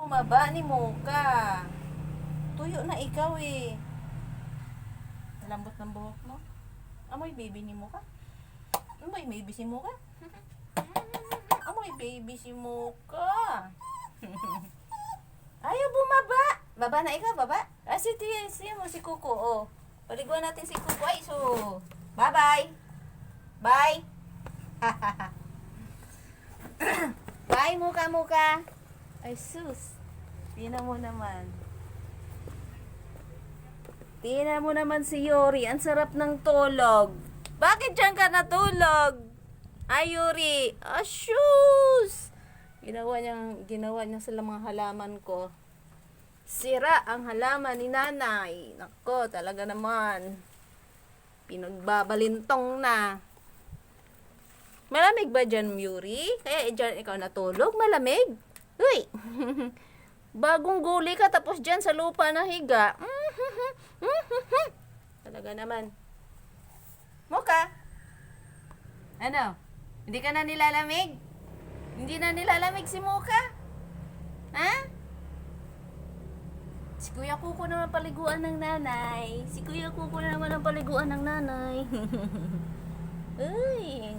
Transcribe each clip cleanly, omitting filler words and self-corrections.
Bumaba ni Mocha. Tuyo na ikaw eh. Lambot ng buhok mo. Amoy baby ni Mocha. Amoy baby si Mocha. Amoy baby si Mocha. Ayaw bumaba. Baba na ikaw, baba. Si Tia, siya mo si Kuko. Oh. Paliguan natin si Kuko. Ay, so. Bye-bye. Bye. Bye, Mocha. Ay, sus. Tingnan mo naman. Tingnan mo naman si Yuri. Ang sarap ng tulog. Bakit dyan ka natulog? Ay, Yuri. Sus. Ginawa niya sila mga halaman ko. Sira ang halaman ni nanay. Nako, talaga naman. Pinagbabalintong na. Malamig ba dyan, Yuri? Kaya dyan ikaw natulog? Malamig? Uy! Bagong guli ka tapos dyan sa lupa na higa. Talaga naman. Mocha? Ano? Hindi ka na nilalamig? Hindi na nilalamig si Mocha? Ha? Si Kuya Kuko naman paliguan ng nanay. Si Kuya Kuko naman ang paliguan ng nanay. Uy!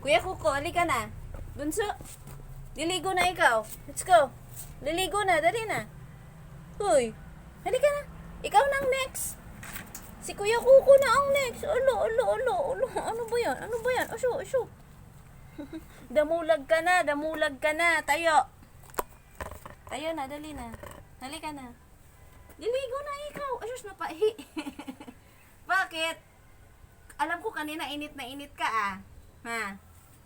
Kuya Kuko, halika na. Bunso, liligo na ikaw. Let's go. Liligo na, dali na. Uy, halika na. Ikaw nang next. Si Kuya Kuko na ang next. Ulo. Ano ba yan? Asyo. Damulag ka na. Tayo na, dali na. Halika na. Liligo na ikaw. Asus, napahi. Bakit? Alam ko kanina init na init ka ah. Ha?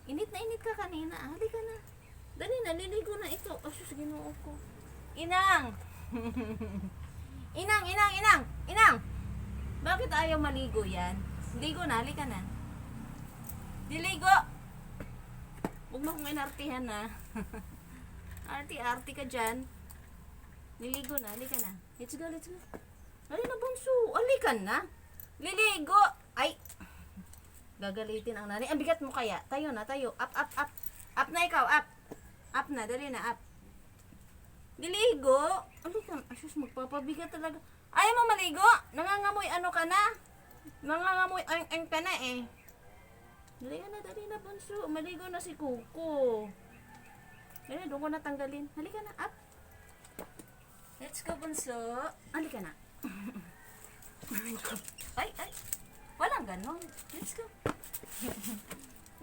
Init na init ka kanina. Halika na. Dali na, liligo na ito. Asus, ginoo ko. Inang! Inang! Bakit ayaw maligo yan? Ligo na, halika na. Diligo! Huwag mo kong inartihan na. Arti ka dyan. Liligo na, halika na. Let's go. Halika na, bunso. Halika na. Liligo! Ay! Gagalitin ang nanay. Ang bigat mo kaya. Tayo na. Up. Up na ikaw, up. Up na, dali na, up. Liligo? Halika na. Asus, magpapabigat talaga. Ayaw mo maligo? Nangangamoy ano ka na? Nangangamoy ang ka na eh. Dali na, bunso. Maligo na si Kuko. Dali, doon ko natanggalin. Halika na, up. Let's go, bunso. Halika na. Ay. Walang ganon. Let's go.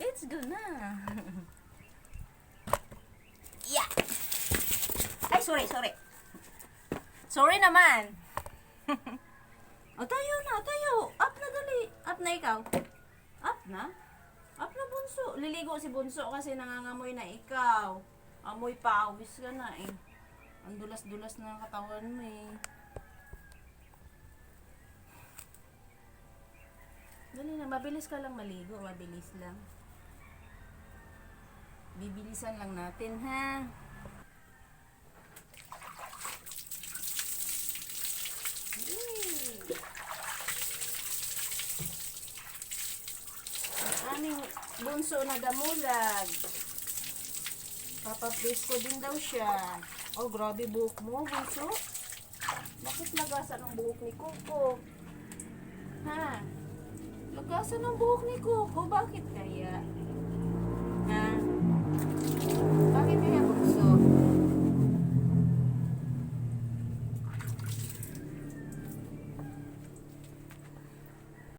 Let's go na. Yeah. Ay, sorry. Sorry naman. O, tayo. Up na, dali. Up na ikaw. Up na, bunso. Liligo si bunso kasi nangangamoy na ikaw. Amoy pawis ka na eh. Ang dulas-dulas na katawan mo eh. Dali na, mabilis ka lang maligo. Mabilis lang. Bibilisan lang natin, ha? Aming bunso na damulag. Papaplis ko din daw siya. Oh, grabe buhok mo, bunso. Bakit lagasan ang buhok ni Kuko? Ha? Lagasan ang buhok ni Kuko. Bakit kaya? Ha? Bakit